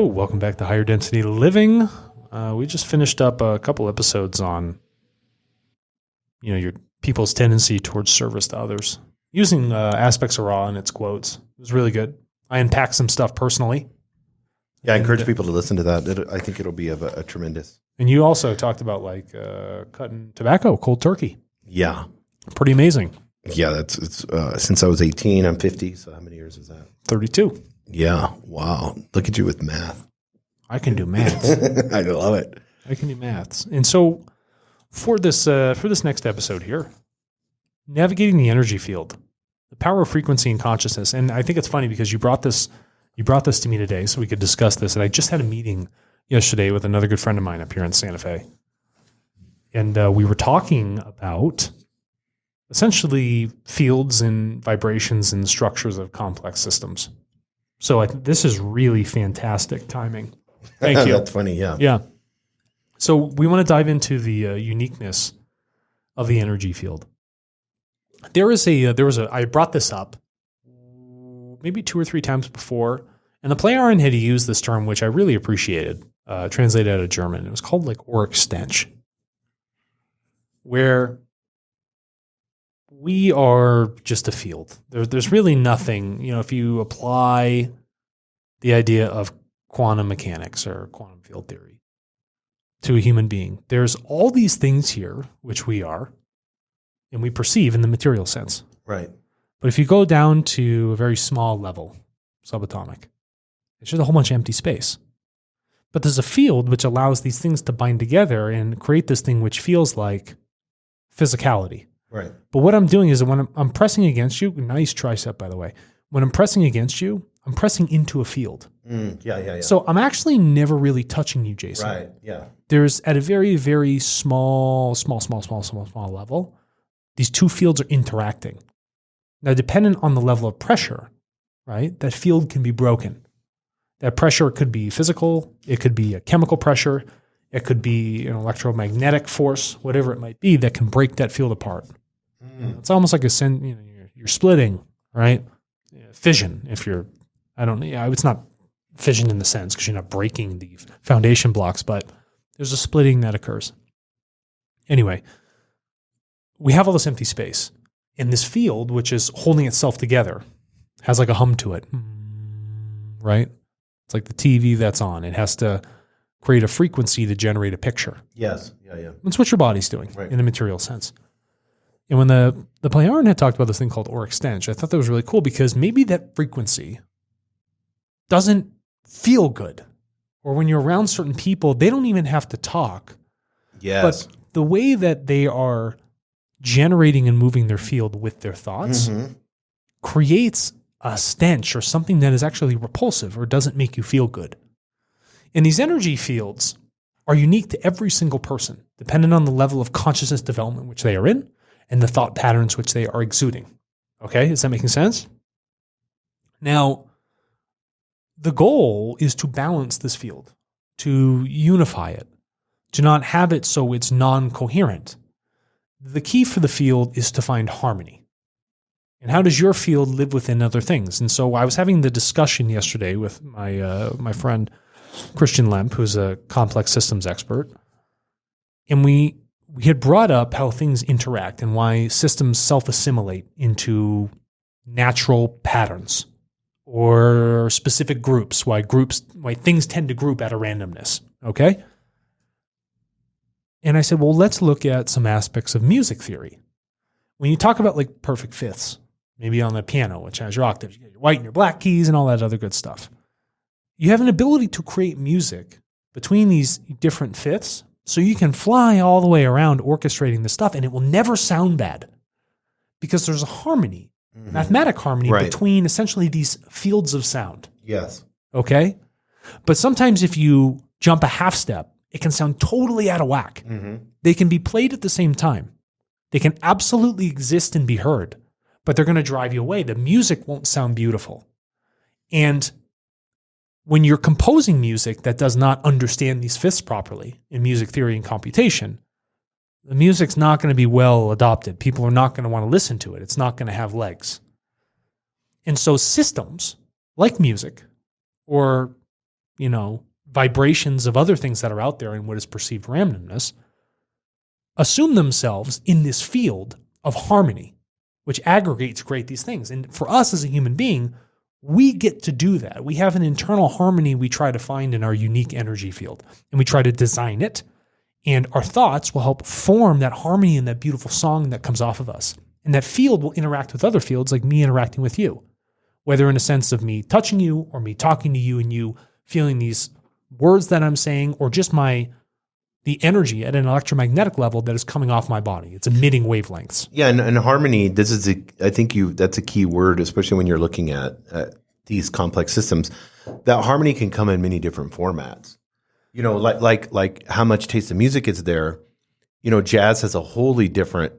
Hello, welcome back to Higher Density Living. We just finished up a couple episodes on, your people's tendency towards service to others, using aspects of Ra in its quotes. It was really good. I unpacked some stuff personally. Yeah, I encourage people to listen to that. I think it'll be a tremendous. And you also talked about cutting tobacco, cold turkey. Yeah, pretty amazing. Yeah, it's since I was 18, I'm 50. So how many years is that? 32. Yeah, wow. Look at you with math. I can do maths. I love it. I can do maths. And so for this next episode here, navigating the energy field, the power of frequency and consciousness. And I think it's funny because you brought this to me today so we could discuss this. And I just had a meeting yesterday with another good friend of mine up here in Santa Fe. And we were talking about essentially fields and vibrations and structures of complex systems. So this is really fantastic timing. Thank you. That's funny, yeah. Yeah. So we want to dive into the uniqueness of the energy field. I brought this up maybe 2 or 3 times before, and the Playaran had used this term, which I really appreciated, translated out of German. It was called Ohrextench, where we are just a field. There's really nothing, if you apply the idea of quantum mechanics or quantum field theory to a human being, there's all these things here, which we are, and we perceive in the material sense. Right. But if you go down to a very small level, subatomic, it's just a whole bunch of empty space. But there's a field which allows these things to bind together and create this thing which feels like physicality. Right. But what I'm doing is when I'm pressing against you, nice tricep, by the way. When I'm pressing against you, I'm pressing into a field. Yeah. So I'm actually never really touching you, Jason. Right, yeah. There's at a very, very small level, these two fields are interacting. Now, dependent on the level of pressure, right, that field can be broken. That pressure could be physical, it could be a chemical pressure, it could be an electromagnetic force, whatever it might be, that can break that field apart. It's almost like you're splitting, right? Fission, if you're, it's not fission in the sense because you're not breaking the foundation blocks, but there's a splitting that occurs. Anyway, we have all this empty space. And this field, which is holding itself together, has like a hum to it, right? It's like the TV that's on. It has to create a frequency to generate a picture. Yes, yeah. That's what your body's doing in a material sense. And when the Playaran had talked about this thing called Ohrextench, I thought that was really cool because maybe that frequency doesn't feel good. Or when you're around certain people, they don't even have to talk. Yes. But the way that they are generating and moving their field with their thoughts creates a stench or something that is actually repulsive or doesn't make you feel good. And these energy fields are unique to every single person, depending on the level of consciousness development which they are in and the thought patterns which they are exuding. Okay, is that making sense? Now, the goal is to balance this field, to unify it, to not have it so it's non-coherent. The key for the field is to find harmony. And how does your field live within other things? And so I was having the discussion yesterday with my friend Christian Lemp, who's a complex systems expert, and we had brought up how things interact and why systems self-assimilate into natural patterns or specific groups, why things tend to group out of randomness, okay? And I said, well, let's look at some aspects of music theory. When you talk about like perfect fifths, maybe on the piano, which has your octaves, you get your white and your black keys and all that other good stuff, you have an ability to create music between these different fifths so you can fly all the way around orchestrating this stuff and it will never sound bad because there's a harmony, mathematic harmony between essentially these fields of sound. Yes. Okay? But sometimes if you jump a half step, it can sound totally out of whack. They can be played at the same time. They can absolutely exist and be heard, but they're going to drive you away. The music won't sound beautiful. And when you're composing music that does not understand these fifths properly in music theory and computation, the music's not going to be well adopted. People are not going to want to listen to it. It's not going to have legs. And so systems like music or vibrations of other things that are out there in what is perceived randomness, assume themselves in this field of harmony, which aggregates to create these things. And for us as a human being, we get to do that. We have an internal harmony we try to find in our unique energy field, and we try to design it. And our thoughts will help form that harmony and that beautiful song that comes off of us. And that field will interact with other fields, like me interacting with you, whether in a sense of me touching you or me talking to you and you feeling these words that I'm saying, or just the energy at an electromagnetic level that is coming off my body. It's emitting wavelengths. Yeah, and harmony, I think that's a key word, especially when you're looking at these complex systems. That harmony can come in many different formats. Like how much taste of music is there. Jazz has a totally different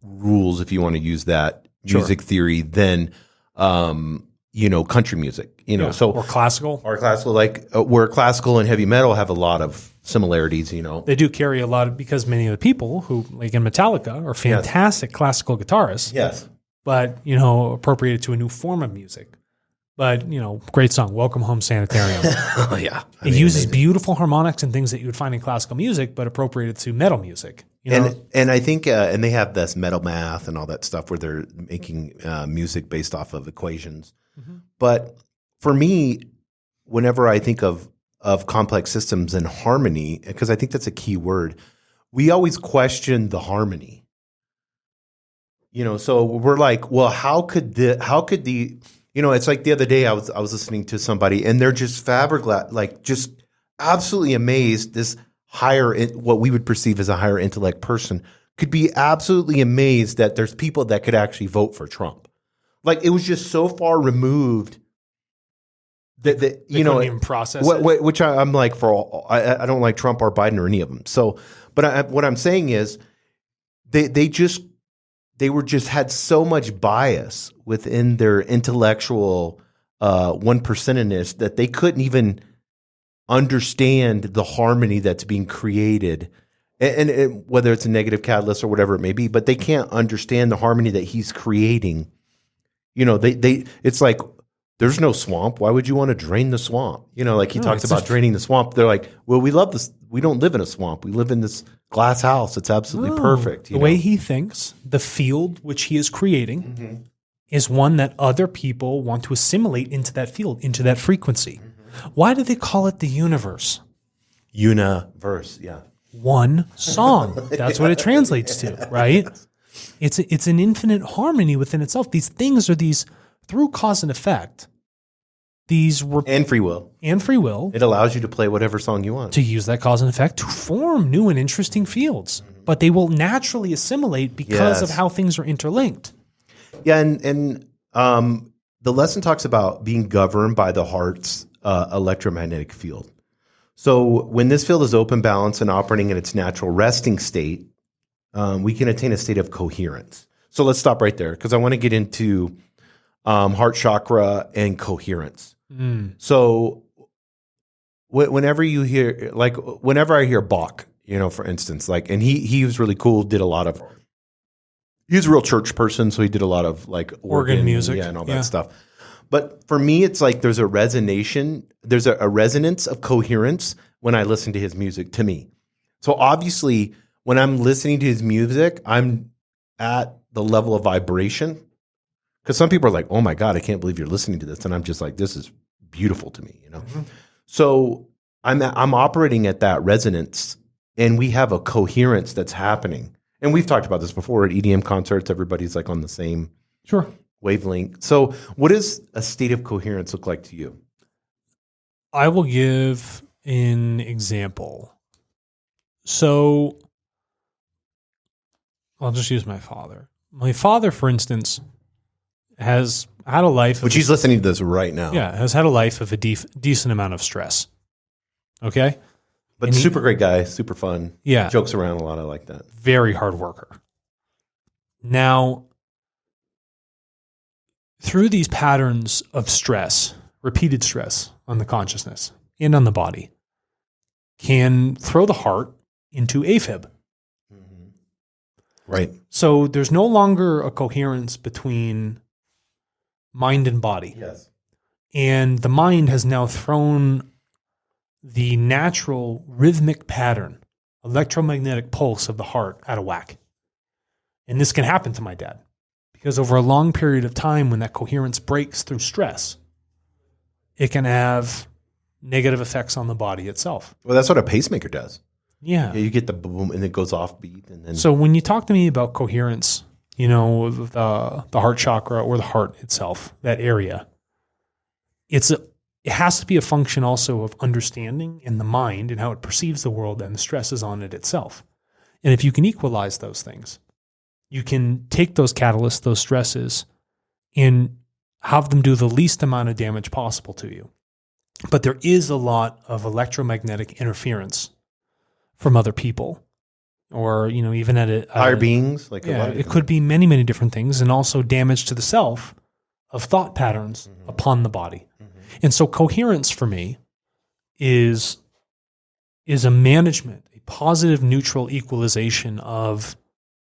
rules, if you want to use that music theory, than country music. Or classical, where classical and heavy metal have a lot of similarities. They do carry a lot of, because many of the people who, like in Metallica, are fantastic classical guitarists. Yes, but appropriated to a new form of music. But, great song, Welcome Home Sanitarium. Oh, yeah. It uses beautiful harmonics and things that you would find in classical music, but appropriated to metal music. And I think, and they have this metal math and all that stuff where they're making music based off of equations. Mm-hmm. But for me, whenever I think of complex systems and harmony, because I think that's a key word, we always question the harmony. So we're like, well, how could the it's like the other day I was listening to somebody and they're just just absolutely amazed. This what we would perceive as a higher intellect person could be absolutely amazed that there's people that could actually vote for Trump. Like, it was just so far removed that they couldn't even process it. Which I'm like, I don't like Trump or Biden or any of them. So, but what I'm saying is they had so much bias within their intellectual 1%-ness that they couldn't even understand the harmony that's being created, and whether it's a negative catalyst or whatever it may be, but they can't understand the harmony that he's creating. It's like, there's no swamp. Why would you want to drain the swamp? Like he talks about draining the swamp. They're like, well, we love this. We don't live in a swamp. We live in this glass house. It's absolutely perfect. The way he thinks, the field which he is creating is one that other people want to assimilate into that field, into that frequency. Mm-hmm. Why do they call it the universe? Universe, yeah. One song. That's what it translates to, right? It's an infinite harmony within itself. These things are through cause and effect. And free will. It allows you to play whatever song you want. To use that cause and effect to form new and interesting fields. Mm-hmm. But they will naturally assimilate because of how things are interlinked. Yeah, and the lesson talks about being governed by the heart's electromagnetic field. So when this field is open, balanced, and operating in its natural resting state, we can attain a state of coherence. So let's stop right there, because I want to get into heart chakra and coherence. So whenever I hear Bach, for instance, and he was really cool, he was a real church person, so he did a lot of organ music, and all that stuff. But for me, it's like there's a resonance of coherence when I listen to his music, to me. So obviously, when I'm listening to his music, I'm at the level of vibration. Because some people are like, oh my God, I can't believe you're listening to this. And I'm just like, this is beautiful to me, Mm-hmm. So I'm operating at that resonance, and we have a coherence that's happening. And we've talked about this before at EDM concerts. Everybody's like on the same wavelength. So what does a state of coherence look like to you? I will give an example. So I'll just use my father. My father, for instance, has had a life... Which he's listening to this right now. Yeah, has had a life of a decent amount of stress. Okay? But super great guy, super fun. Yeah. Jokes around a lot. I like that. Very hard worker. Now, through these patterns of stress, repeated stress on the consciousness and on the body, can throw the heart into AFib. Mm-hmm. Right. So there's no longer a coherence between mind and body. Yes. And the mind has now thrown the natural rhythmic pattern, electromagnetic pulse of the heart out of whack. And this can happen to my dad because over a long period of time, when that coherence breaks through stress, it can have negative effects on the body itself. Well, that's what a pacemaker does. Yeah. You get the boom and it goes off beat. And then So when you talk to me about coherence, the heart chakra or the heart itself, that area, it has to be a function also of understanding in the mind and how it perceives the world and the stresses on it itself. And if you can equalize those things, you can take those catalysts, those stresses, and have them do the least amount of damage possible to you. But there is a lot of electromagnetic interference from other people, or even at higher beings. It could be many, many different things, and also damage to the self of thought patterns upon the body. And so coherence for me is a management, a positive, neutral equalization of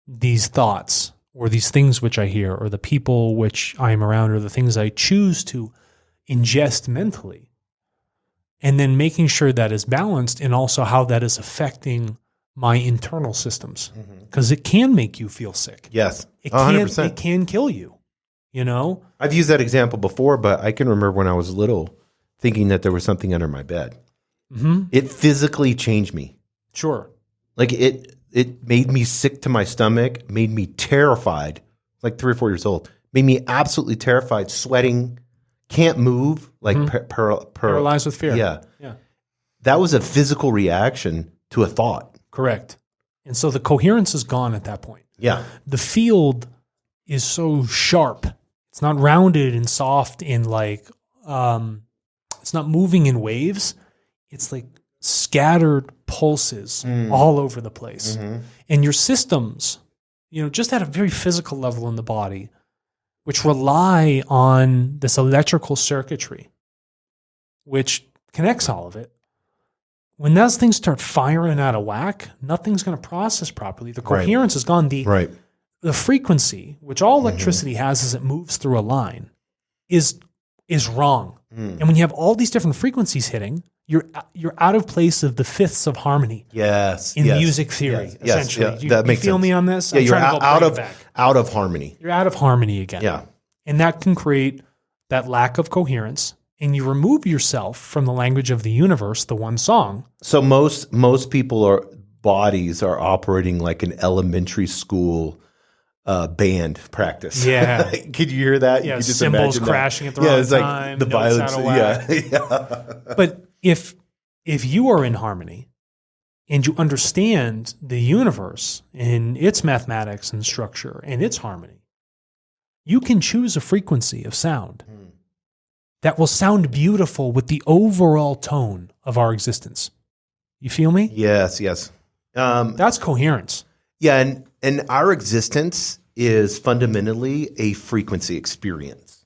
these thoughts or these things which I hear or the people which I am around or the things I choose to ingest mentally. And then making sure that is balanced and also how that is affecting my internal systems. Because it can make you feel sick. Yes, 100%. It can kill you. I've used that example before, but I can remember when I was little thinking that there was something under my bed. It physically changed me. Sure. Like it made me sick to my stomach, made me terrified, like 3 or 4 years old, made me absolutely terrified, sweating, can't move, like paralyzed with fear. Yeah. That was a physical reaction to a thought. Correct. And so the coherence is gone at that point. Yeah. The field is so sharp. It's not rounded and soft and it's not moving in waves. It's like scattered pulses all over the place. And your systems, just at a very physical level in the body, which rely on this electrical circuitry, which connects all of it. When those things start firing out of whack, nothing's going to process properly. The coherence is gone. The frequency, which all electricity has as it moves through a line, is wrong. And when you have all these different frequencies hitting, you're out of place of the fifths of harmony. Yes. In music theory, essentially. That makes you feel sense. Me on this? Yeah, you're out of harmony. You're out of harmony again. Yeah. And that can create that lack of coherence. And you remove yourself from the language of the universe, the one song. So most bodies are operating like an elementary school band practice. Yeah. Could you hear that? Yeah, cymbals crashing at the wrong time. Like the violence. Yeah. But if you are in harmony and you understand the universe and its mathematics and structure and its harmony, you can choose a frequency of sound that will sound beautiful with the overall tone of our existence. You feel me? Yes. That's coherence. Yeah, and our existence is fundamentally a frequency experience.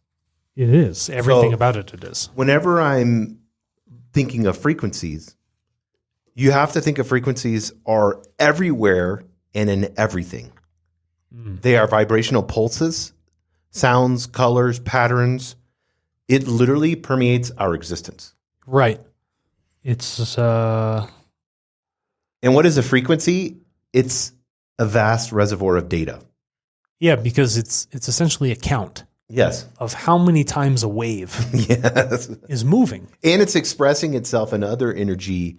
It is. Everything about it is. Whenever I'm thinking of frequencies, you have to think of frequencies are everywhere and in everything. They are vibrational pulses, sounds, colors, patterns. It literally permeates our existence. Right. It's And what is a frequency? It's a vast reservoir of data. Yeah, because it's essentially a count. Yes. Of how many times a wave is moving. And it's expressing itself in other energy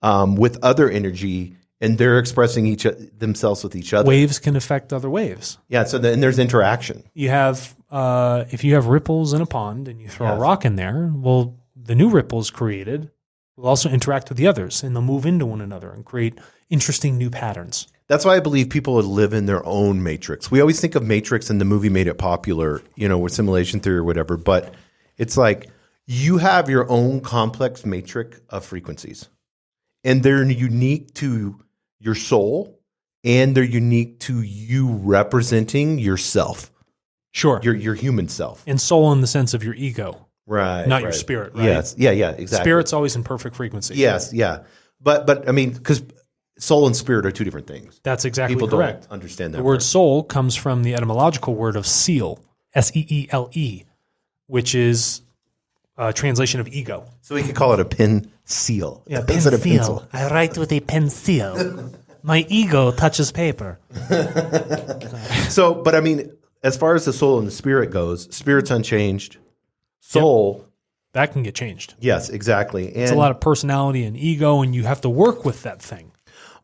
with other energy, and they're expressing themselves with each other. Waves can affect other waves. Yeah, so then there's interaction. You have, if you have ripples in a pond and you throw a rock in there, well, the new ripples created will also interact with the others, and they'll move into one another and create interesting new patterns. That's why I believe people live in their own matrix. We always think of matrix, and the movie made it popular, with simulation theory or whatever, but it's like you have your own complex matrix of frequencies, and they're unique to your soul, and they're unique to you representing yourself. Sure. Your human self. And soul in the sense of your ego. Right. Not your spirit, right? Yes. Yeah, exactly. Spirit's always in perfect frequency. Yes, yeah. But I mean, because soul and spirit are two different things. That's exactly People correct. Don't understand that. The word soul comes from the etymological word of seal, S-E-E-L-E, which is translation of ego. So we could call it a pencil. Yeah, Instead of pencil. I write with a pencil. My ego touches paper. So, but I mean, as far as the soul and the spirit goes, spirit's unchanged. Soul, that can get changed. yes, exactly. And It's a lot of personality and ego, and you have to work with that thing.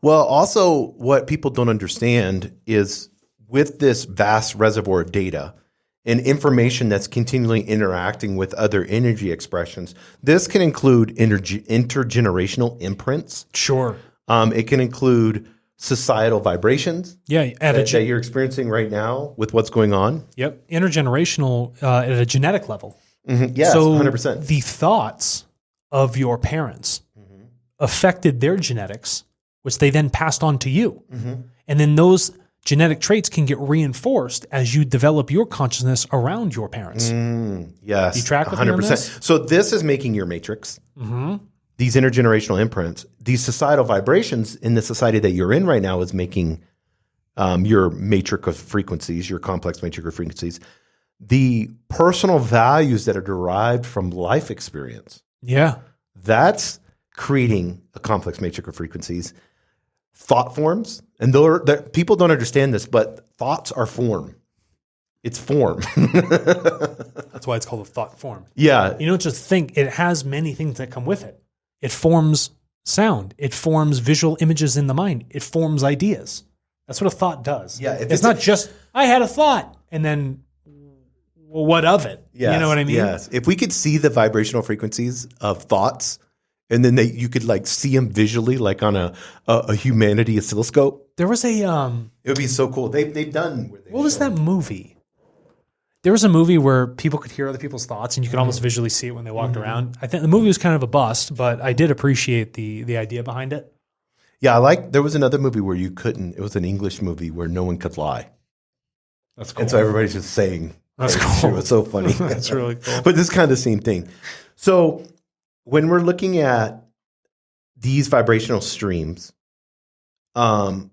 well, also what people don't understand is with this vast reservoir of data and information that's continually interacting with other energy expressions, this can include intergenerational imprints. Sure. It can include societal vibrations Yeah. that you're experiencing right now with what's going on. Yep. Intergenerational at a genetic level. Yes, So 100%. the thoughts of your parents affected their genetics, which they then passed on to you. And then those genetic traits can get reinforced as you develop your consciousness around your parents. Yes, You track with me on this? So this is making your matrix. These intergenerational imprints, these societal vibrations in the society that you're in right now is making your matrix of frequencies, your complex matrix of frequencies. The personal values that are derived from life experience, Yeah. that's creating a complex matrix of frequencies. Thought forms, and people don't understand this, but thoughts are form. It's form. That's why it's called a thought form. Yeah. You don't just think, it has many things that come with it. It forms sound. It forms visual images in the mind. It forms ideas. That's what a thought does. Yeah, if it's not just, I had a thought, and then, well, what of it? Yes, You know what I mean? Yes. If we could see the vibrational frequencies of thoughts, and then you could like see them visually, like on a humanity oscilloscope. There was a, It would be so cool. They've done. what was that movie? There was a movie where people could hear other people's thoughts, and you could almost visually see it when they walked around. I think the movie was kind of a bust, but I did appreciate the idea behind it. Yeah, there was another movie where you couldn't. It was an English movie where no one could lie, That's cool. and so everybody's just saying. That's crazy cool. shit. It was so funny. That's really cool. But this is kind of the same thing. So when we're looking at these vibrational streams, when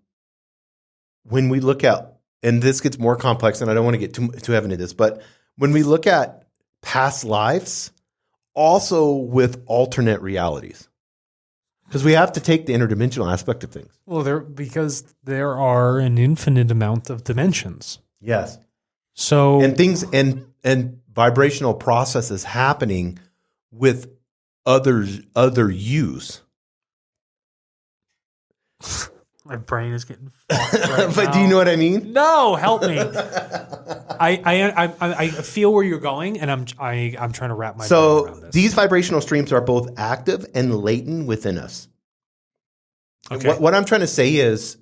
we look at, and this gets more complex, and I don't want to get too heavy into this, but when we look at past lives, also with alternate realities, because we have to take the interdimensional aspect of things. Well, because there are an infinite amount of dimensions. Yes. So And things and vibrational processes happening with other yous. my brain is getting fucked right But now. do you know what I mean? No, help me. I feel where you're going, and I'm trying to wrap my brain around So this. these vibrational streams are both active and latent within us. Okay. What I'm trying to say is,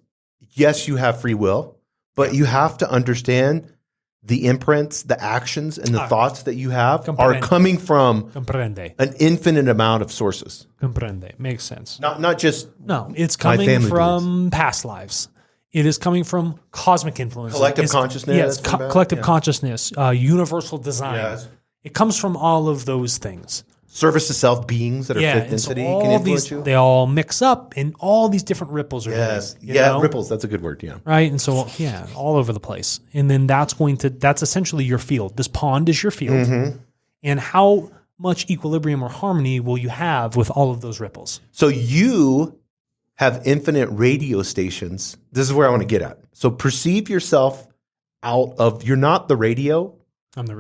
yes, you have free will, but you have to understand the imprints, the actions, and the thoughts that you have are Comprende. coming from Comprende. an infinite amount of sources. Comprende. Makes sense. Not just No, it's My coming family from past lives. It is coming from cosmic influences. Collective It's- consciousness, Yes, from that, collective yeah. consciousness, universal design. Yes. It comes from all of those things. service to self beings that are Yeah, fifth and so density can all influence these you. they all mix up, and all these different ripples are Yes. hitting, you Yeah, know? ripples. That's a good word. Yeah. Right, and so yeah, all over the place, and then that's essentially your field. This pond is your field, Mm-hmm. and how much equilibrium or harmony will you have with all of those ripples? So you have infinite radio stations. This is where I want to get at. So perceive yourself out of, you're not the radio. I'm the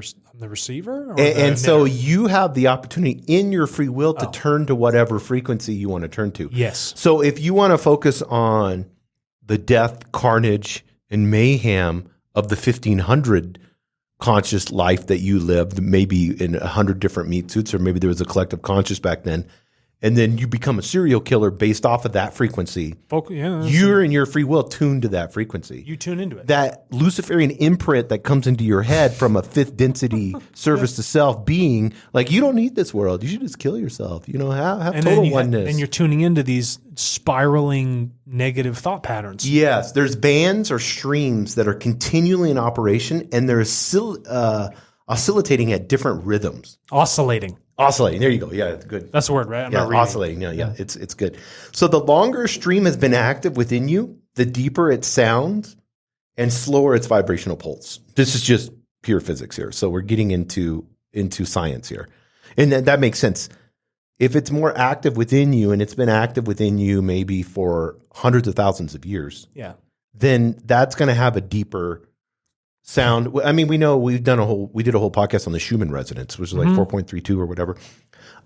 receiver, or And the so emitter? you have the opportunity in your free will to turn to whatever frequency you want to turn to. Yes. So if you want to focus on the death, carnage, and mayhem of the 1500 conscious life that you lived, maybe in 100 different meat suits, or maybe there was a collective conscious back then, and then you become a serial killer based off of that frequency, you're in your free will tuned to that frequency. you tune into it. That Luciferian imprint that comes into your head from a fifth density service to self being, like, you don't need this world. You should just kill yourself. You know, have and total then oneness. and you're tuning into these spiraling negative thought patterns. Yes, there's bands or streams that are continually in operation, and they're oscillating at different rhythms. Oscillating. Oscillating. There you go. Yeah, good. That's the word, right? I'm Yeah, not reading. oscillating. Yeah, it's good. So the longer a stream has been active within you, the deeper its sound and slower its vibrational pulse. This is just pure physics here. So we're getting into science here. And that makes sense. If it's more active within you, and it's been active within you maybe for hundreds of thousands of years, then that's going to have a deeper sound. I mean, we know we did a whole podcast on the Schumann resonance, which is like 4.32 or whatever.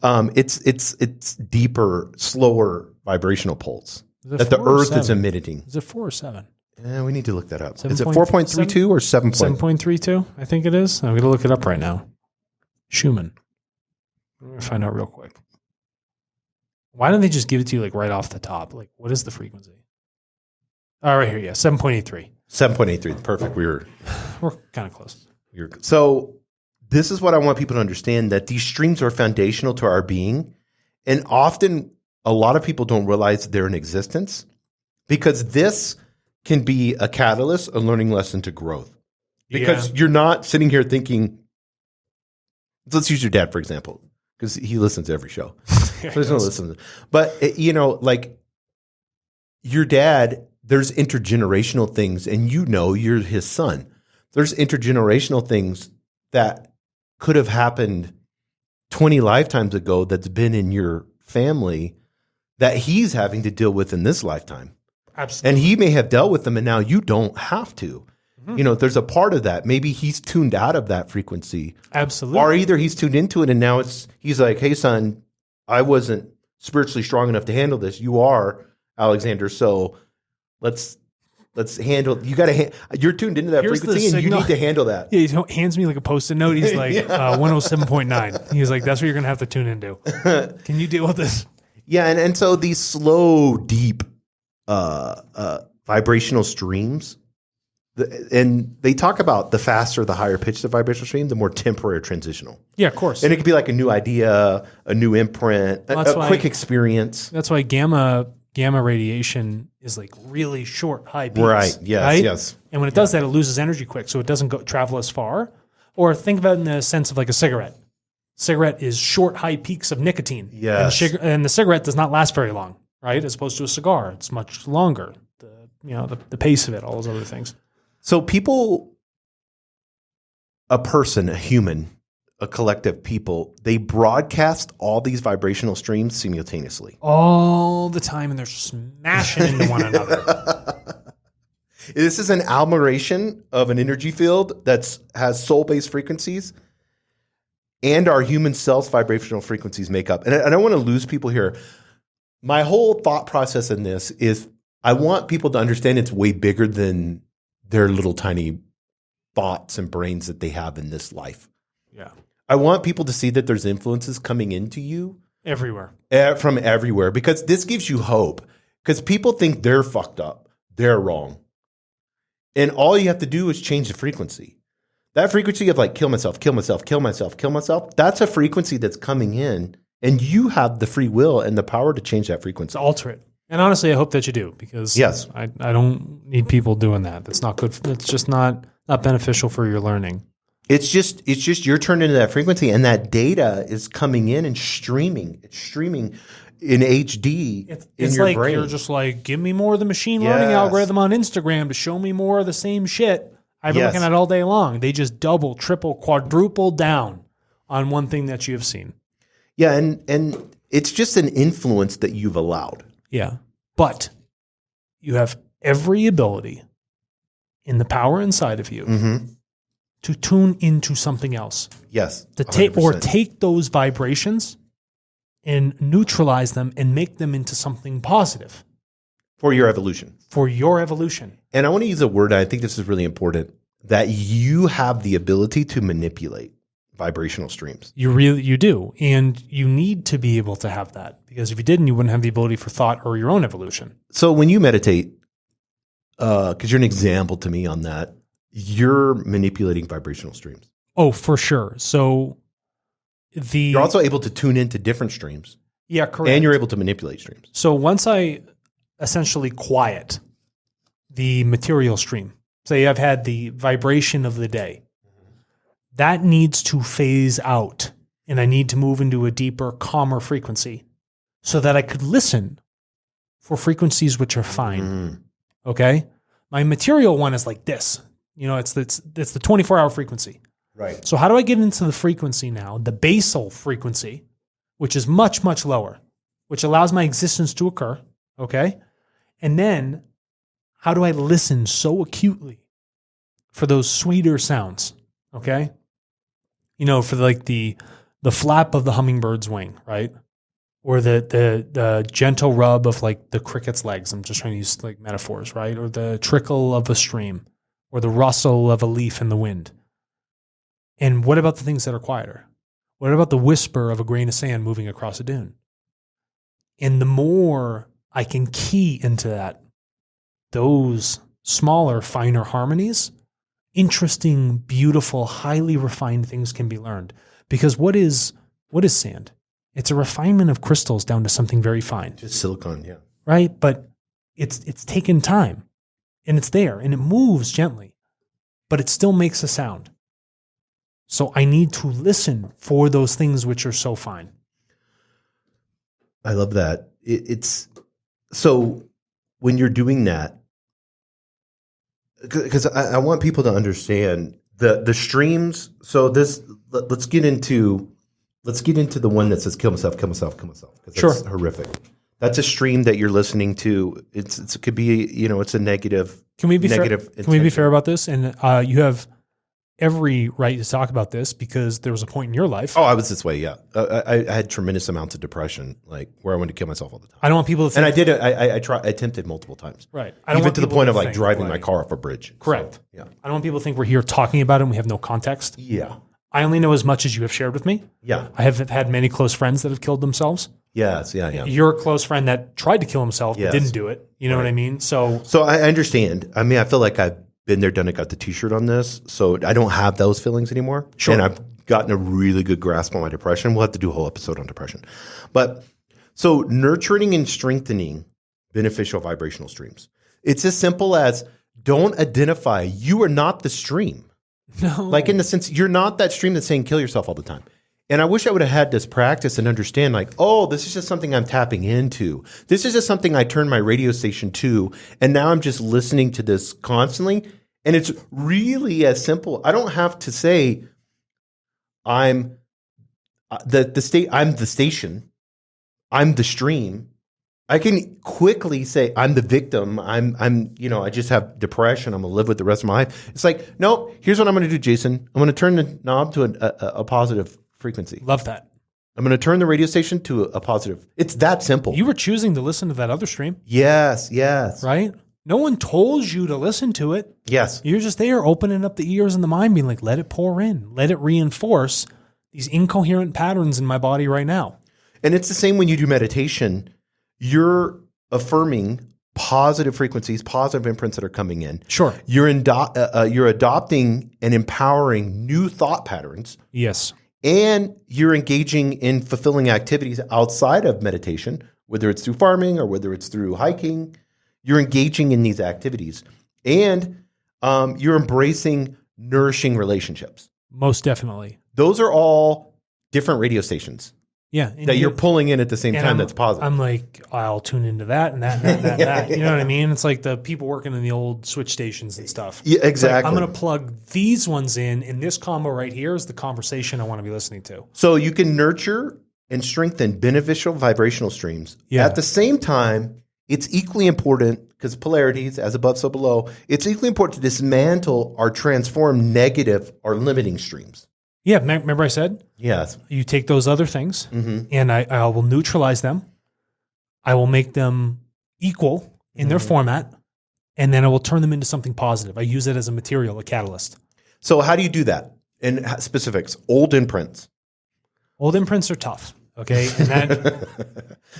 It's deeper, slower vibrational pulse that the Earth is emitting. Is it 4 or 7? Yeah, we need to look that up. Is it 4.32 or 7? 7.32, I think it is. I'm going to look it up right now. Schumann. I'm going to find out real quick. Why don't they just give it to you like right off the top? Like, what is the frequency? Oh, right here, yeah, 7.83. 7.83, perfect. We're kind of close. So this is what I want people to understand, that these streams are foundational to our being. And often a lot of people don't realize they're in existence, because this can be a catalyst, a learning lesson to growth. Because you're not sitting here thinking, let's use your dad, for example, because he listens to every show. So he's going to listen. But, like your dad, there's intergenerational things, and you're his son. There's intergenerational things that could have happened 20 lifetimes ago that's been in your family that he's having to deal with in this lifetime. Absolutely. And he may have dealt with them, and now you don't have to. There's a part of that. Maybe he's tuned out of that frequency. Absolutely. Or either he's tuned into it, and now he's like, hey, son, I wasn't spiritually strong enough to handle this. You are, Alexander. So let's handle. You're tuned into that frequency, and you need to handle that. Yeah, he hands me like a Post-it note. He's like 107.9. He's like, that's what you're gonna have to tune into. Can you deal with this? Yeah, and so these slow, deep, vibrational streams. And they talk about the faster, the higher pitch the vibrational stream, the more temporary or transitional. Yeah, of course. And it could be like a new idea, a new imprint, a quick experience. That's why gamma radiation is like really short, high peaks. Right. Yes. Right? Yes. And when it does that, it loses energy quick, so it doesn't travel as far. Or think about it in the sense of like a cigarette. Cigarette is short, high peaks of nicotine. Yes. And the cigarette does not last very long, right? As opposed to a cigar, it's much longer. The pace of it, all those other things. So a person, a human, a collective people, they broadcast all these vibrational streams simultaneously. All the time, and they're smashing into one another. This is an agglomeration of an energy field that has soul-based frequencies, and our human selves vibrational frequencies make up. And I don't want to lose people here. My whole thought process in this is I want people to understand it's way bigger than their little tiny thoughts and brains that they have in this life. Yeah. I want people to see that there's influences coming into you. Everywhere. From everywhere, because this gives you hope. Because people think they're fucked up. They're wrong. And all you have to do is change the frequency. That frequency of like kill myself, kill myself, kill myself, kill myself, that's a frequency that's coming in. And you have the free will and the power to change that frequency. To alter it. And honestly, I hope that you do, because I don't need people doing that. That's not good. It's just not beneficial for your learning. It's just you're turned into that frequency, and that data is coming in and streaming. It's streaming in HD in your like brain. You're just like, give me more of the machine learning algorithm on Instagram to show me more of the same shit I've been looking at all day long. They just double, triple, quadruple down on one thing that you have seen. Yeah, and it's just an influence that you've allowed. Yeah, but you have every ability in the power inside of you to tune into something else. Yes, to take those vibrations and neutralize them and make them into something positive for your evolution. For your evolution. And I want to use a word, I think this is really important, that you have the ability to manipulate vibrational streams. You do. And you need to be able to have that, because if you didn't, you wouldn't have the ability for thought or your own evolution. So when you meditate, because you're an example to me on that, you're manipulating vibrational streams. Oh, for sure. So you're also able to tune into different streams. Yeah, correct. And you're able to manipulate streams. So once I essentially quiet the material stream, say I've had the vibration of the day, that needs to phase out, and I need to move into a deeper, calmer frequency so that I could listen for frequencies which are fine. Okay? My material one is like this. It's the 24-hour frequency. Right. So how do I get into the frequency now, the basal frequency, which is much, much lower, which allows my existence to occur, okay? And then how do I listen so acutely for those sweeter sounds, okay? You know, for like the flap of the hummingbird's wing, right? Or the gentle rub of like the cricket's legs. I'm just trying to use like metaphors, right? Or the trickle of a stream, or the rustle of a leaf in the wind. And what about the things that are quieter? What about the whisper of a grain of sand moving across a dune? And the more I can key into that, those smaller, finer harmonies, interesting, beautiful, highly refined things can be learned. Because what is sand? It's a refinement of crystals down to something very fine. Just silicon, yeah. Right? But it's taken time, and it's there, and it moves gently, but it still makes a sound. So I need to listen for those things which are so fine. I love that. It's so when you're doing that, because I want people to understand the streams. So let's get into the one that says kill myself, kill myself, kill myself. Because that's horrific. That's a stream that you're listening to. It could be, you know, it's a negative. Can we be negative fair? Can we be fair about this? And you have every right to talk about this because there was a point in your life. Oh, I was this way. Yeah, I had tremendous amounts of depression, like where I wanted to kill myself all the time. I don't want people to think, and I did it. I attempted multiple times. Right. Even to the point of like driving my car off a bridge. Correct. So, yeah. I don't want people to think we're here talking about it and we have no context. Yeah. I only know as much as you have shared with me. Yeah. I have had many close friends that have killed themselves. Yes. Yeah. Yeah. You're a close friend that tried to kill himself but didn't do it. You know what I mean? So I understand. I mean, I feel like I've been there, done it, got the T-shirt on this. So I don't have those feelings anymore. Sure. And I've gotten a really good grasp on my depression. We'll have to do a whole episode on depression. But so nurturing and strengthening beneficial vibrational streams. It's as simple as don't identify. You are not the stream. No. Like in the sense, you're not that stream that's saying kill yourself all the time. And I wish I would have had this practice and understand like, oh, this is just something I'm tapping into. This is just something I turn my radio station to. And now I'm just listening to this constantly. And it's really as simple. I don't have to say I'm the station. I'm the stream. I can quickly say I'm the victim. I just have depression. I'm going to live with the rest of my life. It's like, no, here's what I'm going to do, Jason. I'm going to turn the knob to a positive frequency. Love that. I'm going to turn the radio station to a positive. It's that simple. You were choosing to listen to that other stream. Yes. Right? No one told you to listen to it. Yes. You're just there opening up the ears and the mind, being like, let it pour in. Let it reinforce these incoherent patterns in my body right now. And it's the same when you do meditation. You're affirming positive frequencies, positive imprints that are coming in. Sure. You're adopting and empowering new thought patterns. Yes. And you're engaging in fulfilling activities outside of meditation, whether it's through farming or whether it's through hiking. You're engaging in these activities. And you're embracing nourishing relationships. Most definitely. Those are all different radio stations. Yeah. That you're pulling in at the same time that's positive. I'm like, I'll tune into that and that and that and that. You know what I mean? It's like the people working in the old switch stations and stuff. Yeah, exactly. Like, I'm going to plug these ones in, and this combo right here is the conversation I want to be listening to. So you can nurture and strengthen beneficial vibrational streams. Yeah. At the same time, it's equally important, because polarities, as above, so below, it's equally important to dismantle or transform negative or limiting streams. Yeah, remember I said? Yes. You take those other things, and I will neutralize them. I will make them equal in their format, and then I will turn them into something positive. I use it as a material, a catalyst. So how do you do that? In specifics, old imprints. Old imprints are tough, okay? And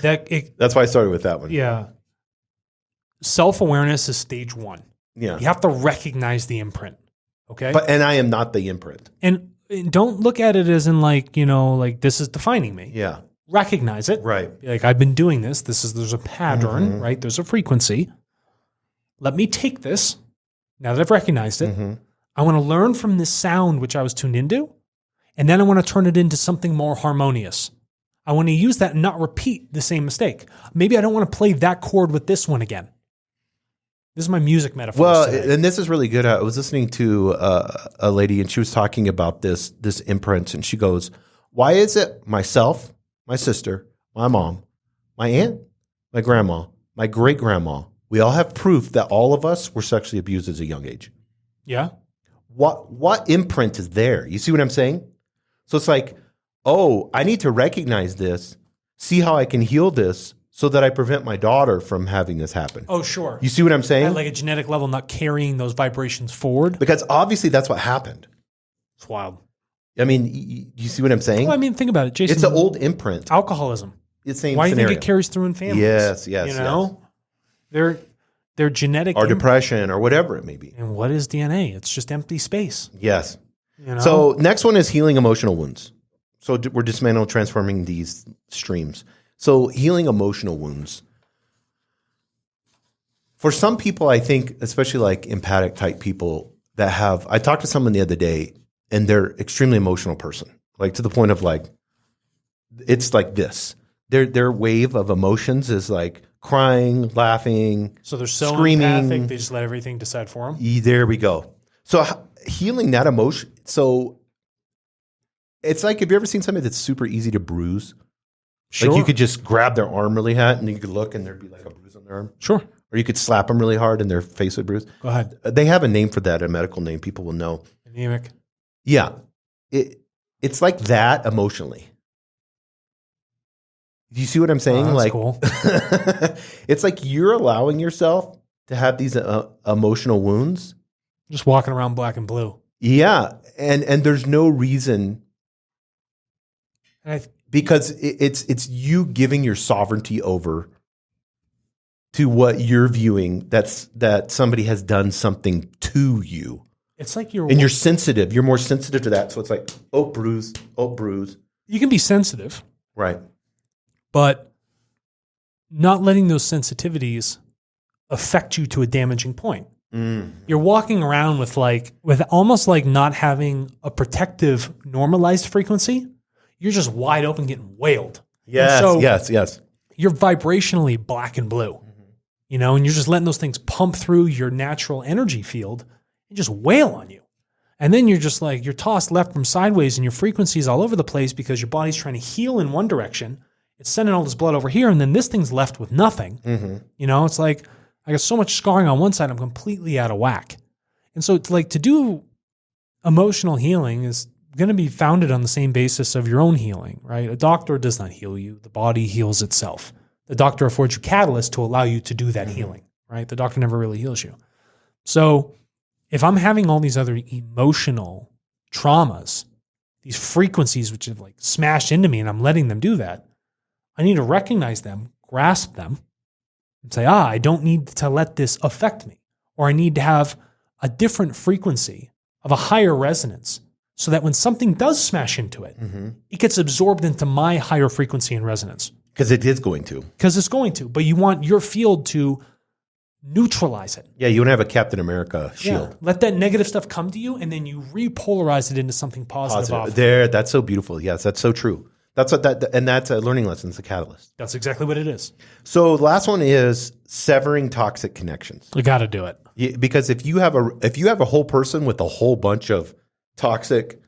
that's why I started with that one. Yeah. Self-awareness is stage one. Yeah. You have to recognize the imprint, okay? And I am not the imprint. And don't look at it as in like, like this is defining me. Yeah. Recognize it. Right. Like I've been doing this. There's a pattern, right? There's a frequency. Let me take this. Now that I've recognized it, I want to learn from this sound which I was tuned into, and then I want to turn it into something more harmonious. I want to use that and not repeat the same mistake. Maybe I don't want to play that chord with this one again. This is my music metaphor. Well, and this is really good. I was listening to a lady, and she was talking about this imprint, and she goes, "Why is it myself, my sister, my mom, my aunt, my grandma, my great grandma, we all have proof that all of us were sexually abused at a young age?" Yeah. What imprint is there? You see what I'm saying? So it's like, oh, I need to recognize this, see how I can heal this, so that I prevent my daughter from having this happen. Oh, sure. You see what I'm saying? At like a genetic level, not carrying those vibrations forward. Because obviously that's what happened. It's wild. I mean, you see what I'm saying? Well, I mean, think about it, Jason. It's an old imprint. Alcoholism. It's the same Why do scenario. you think it carries through in families? Yes, You know? They're genetic. Or depression or whatever it may be. And what is DNA? It's just empty space. Yes. You know? So next one is healing emotional wounds. So we're dismantling, transforming these streams. So healing emotional wounds. For some people, I think, especially like empathic type people that have, I talked to someone the other day and they're extremely emotional person, like to the point of like, it's like this. Their wave of emotions is like crying, laughing, so they're so screaming. empathic, they just let everything decide for them. There we go. So healing that emotion. So it's like, have you ever seen somebody that's super easy to bruise? Sure. Like you could just grab their arm really hard and you could look and there'd be like a bruise on their arm. Sure. Or you could slap them really hard and their face would bruise. Go ahead. They have a name for that, a medical name. People will know. Anemic. Yeah. It's like that emotionally. Do you see what I'm saying? Oh, that's like, cool. It's like you're allowing yourself to have these emotional wounds. Just walking around black and blue. Yeah. And there's no reason. And Because it's you giving your sovereignty over to what you're viewing that somebody has done something to you. it's like you're sensitive. You're more sensitive to that. So it's like, oh, bruise. You can be sensitive, Right. but not letting those sensitivities affect you to a damaging point. You're walking around with almost like not having a protective normalized frequency. You're just wide open getting wailed. Yes, And so yes. you're vibrationally black and blue, you know, and you're just letting those things pump through your natural energy field and just wail on you. And then you're just like, you're tossed left from sideways and your frequency's all over the place because your body's trying to heal in one direction. It's sending all this blood over here. And then this thing's left with nothing. You know, it's like, I got so much scarring on one side, I'm completely out of whack. And so it's like to do emotional healing is going to be founded on the same basis of your own healing, right? A doctor does not heal you. The body heals itself. The doctor affords you catalyst to allow you to do that healing, right? The doctor never really heals you. So if I'm having all these other emotional traumas, these frequencies which have like smashed into me and I'm letting them do that, I need to recognize them, grasp them, and say, I don't need to let this affect me. Or I need to have a different frequency of a higher resonance so that when something does smash into it, it gets absorbed into my higher frequency and resonance. Because it is going to. Because it's going to. But you want your field to neutralize it. Yeah, you want to have a Captain America shield. Yeah. Let that negative stuff come to you and then you repolarize it into something positive. There, that's so beautiful. Yes, that's so true. That's a learning lesson. It's a catalyst. That's exactly what it is. So the last one is severing toxic connections. You got to do it. Because if you have a whole person with a whole bunch of toxic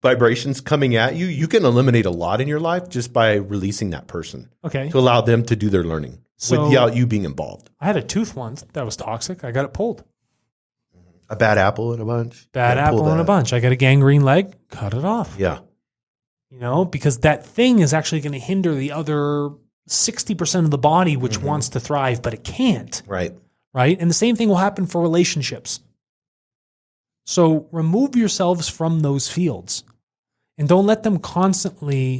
vibrations coming at you, you can eliminate a lot in your life just by releasing that person. Okay. To allow them to do their learning without you being involved. I had a tooth once that was toxic. I got it pulled. A bad apple in a bunch. Bad apple in a bunch. I got a gangrene leg. Cut it off. Yeah. You know, because that thing is actually going to hinder the other 60% of the body which wants to thrive, but it can't. Right. Right? And the same thing will happen for relationships. So remove yourselves from those fields and don't let them constantly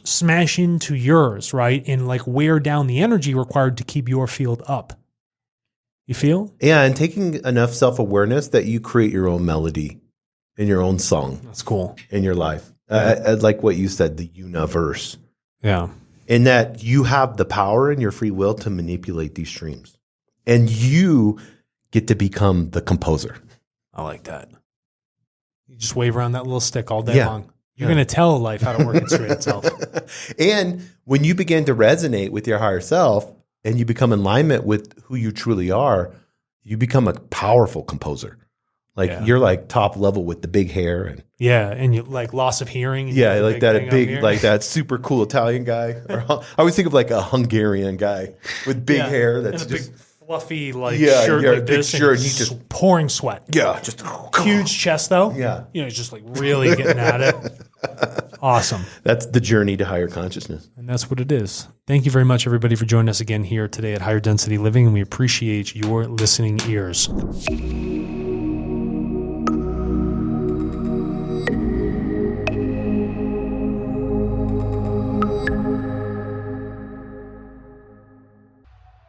smash into yours, right? And like wear down the energy required to keep your field up. You feel? Yeah, and taking enough self-awareness that you create your own melody and your own song. That's cool. In your life. Like what you said, the universe. Yeah. In that you have the power and your free will to manipulate these streams. And you get to become the composer. I like that. You just wave around that little stick all day long. You're going to tell life how to orchestrate itself. And when you begin to resonate with your higher self and you become in alignment with who you truly are, you become a powerful composer. Like you're like top level with the big hair and and you like loss of hearing. Like that big, like that super cool Italian guy. Or, I always think of like a Hungarian guy with big hair that's and a just big fluffy shirt like this, shirt, and he's just pouring sweat. Yeah, just huge chest though. Yeah, he's just like really getting at it. Awesome. That's the journey to higher consciousness, and that's what it is. Thank you very much, everybody, for joining us again here today at Higher Density Living, and we appreciate your listening ears.